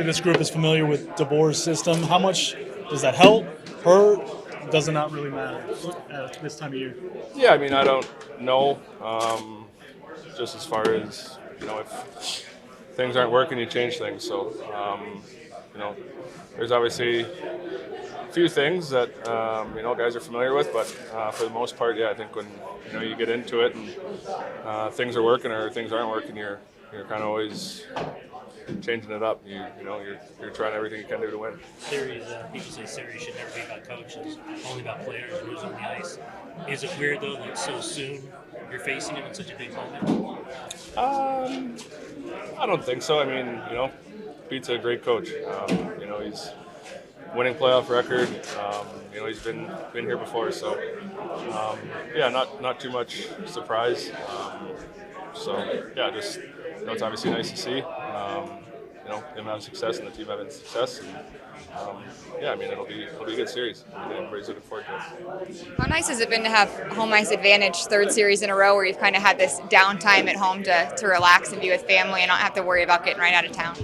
this group is familiar with DeBoer's system. How much does that help, hurt? Does it not really matter this time of year? Yeah, I mean, I don't know. Just as far as, if things aren't working, you change things. So, there's obviously a few things that, guys are familiar with, but for the most part, yeah, I think when, you get into it and things are working or things aren't working, you're kind of always changing it up. You're trying everything you can do to win. People say series should never be about coaches, only about players and who's on the ice. Is it weird though that so soon you're facing him in such a big moment? I don't think so. I mean, Pete's a great coach. He's winning playoff record. He's been here before, so not too much surprise. Just it's obviously nice to see. Him have success and the team having success. And, it'll be a good series. Everybody's looking forward to it. How nice has it been to have home ice advantage third series in a row where you've kind of had this downtime at home to relax and be with family and not have to worry about getting right out of town?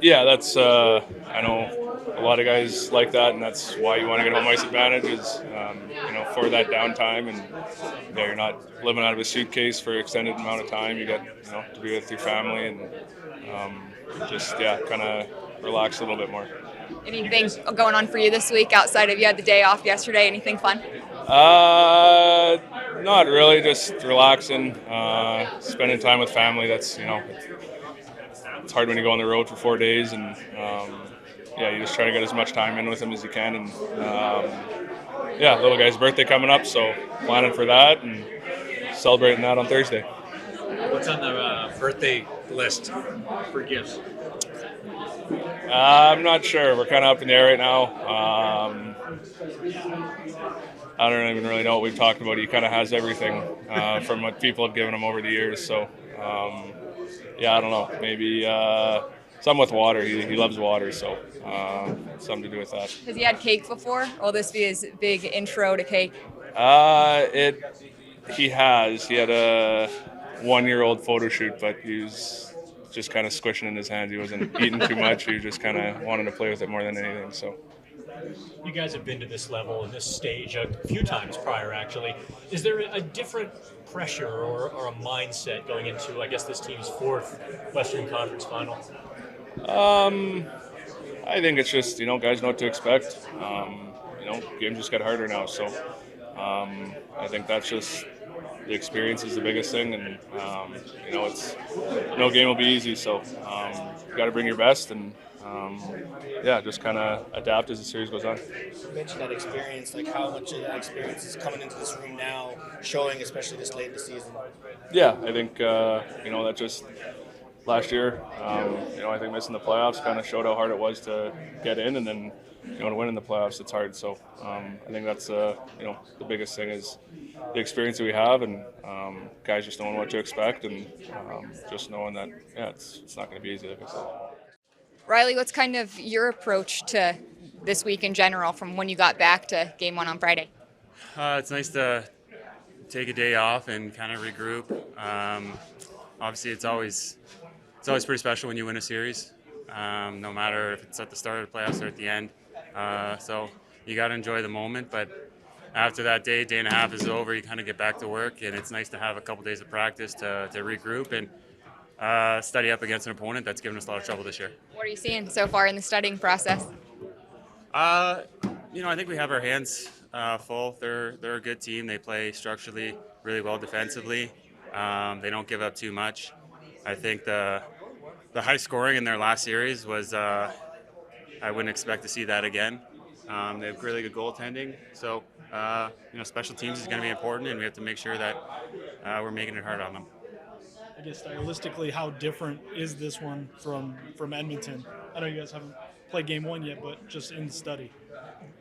Yeah, that's I know a lot of guys like that, and that's why you want to get home ice advantage is for that downtime, and you're not living out of a suitcase for an extended amount of time. You get to be with your family and kind of relax a little bit more. Anything going on for you this week outside of you had the day off yesterday? Anything fun? Not really. Just relaxing, spending time with family. That's it's hard when you go on the road for 4 days, and you just try to get as much time in with them as you can. And little guy's birthday coming up, so planning for that and celebrating that on Thursday. What's on the birthday list for gifts? I'm not sure. We're kind of up in the air right now. I don't even really know what we've talked about. He kind of has everything from what people have given him over the years. So, I don't know. Maybe something with water. He loves water, so something to do with that. Has he had cake before? Will this be his big intro to cake? He has. He had a 1-year-old photo shoot, but he was just kind of squishing in his hands. He wasn't eating too much. He just kind of wanted to play with it more than anything. So, You guys have been to this level and this stage a few times prior, actually. Is there a different pressure or a mindset going into, I guess, this team's fourth Western Conference final? I think it's just, guys know what to expect. Games just get harder now. So I think that's just the experience is the biggest thing. And, it's no game will be easy. So you got to bring your best and, just kind of adapt as the series goes on. You mentioned that experience, like how much of that experience is coming into this room now, showing especially this late in the season? Yeah, I think, that just last year, I think missing the playoffs kind of showed how hard it was to get in, and then, to win in the playoffs, it's hard. So I think that's, the biggest thing is the experience that we have, and guys just knowing what to expect, and just knowing that, it's not going to be easy, like I said. Reilly, what's kind of your approach to this week in general from when you got back to Game 1 on Friday? It's nice to take a day off and kind of regroup. Obviously, it's always pretty special when you win a series, no matter if it's at the start of the playoffs or at the end. So you got to enjoy the moment. But after that day and a half is over, you kind of get back to work, and it's nice to have a couple days of practice to regroup and study up against an opponent that's given us a lot of trouble this year. What are you seeing so far in the studying process? I think we have our hands full. They're a good team. They play structurally really well defensively. They don't give up too much. I think the high scoring in their last series was I wouldn't expect to see that again. They have really good goaltending. So special teams is going to be important, and we have to make sure that we're making it hard on them. I guess stylistically, how different is this one from Edmonton? I know you guys haven't played Game 1 yet, but just in study.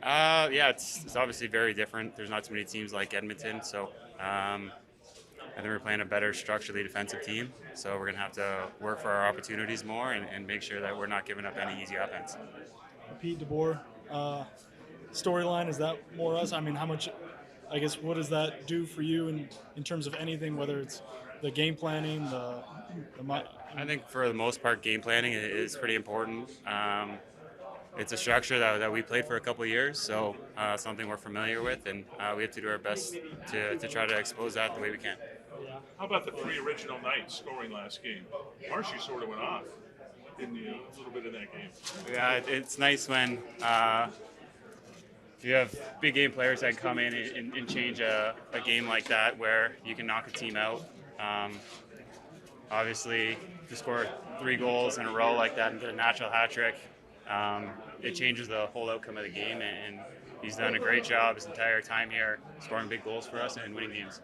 It's obviously very different. There's not too many teams like Edmonton, so I think we're playing a better structurally defensive team. So we're going to have to work for our opportunities more and make sure that we're not giving up any easy offense. Pete, DeBoer, storyline, is that more us? I mean, how much, I guess, what does that do for you in terms of anything, whether it's the game planning, I think for the most part, game planning is pretty important. It's a structure that we played for a couple of years, so something we're familiar with, and we have to do our best to try to expose that the way we can. How about the 3 original nights scoring last game? Marshy sort of went off, didn't you? A little bit in that game. Yeah, it's nice when you have big game players that come in and change a game like that where you can knock a team out. Obviously, to score 3 goals in a row like that and get a natural hat trick, it changes the whole outcome of the game, and he's done a great job his entire time here, scoring big goals for us and winning games.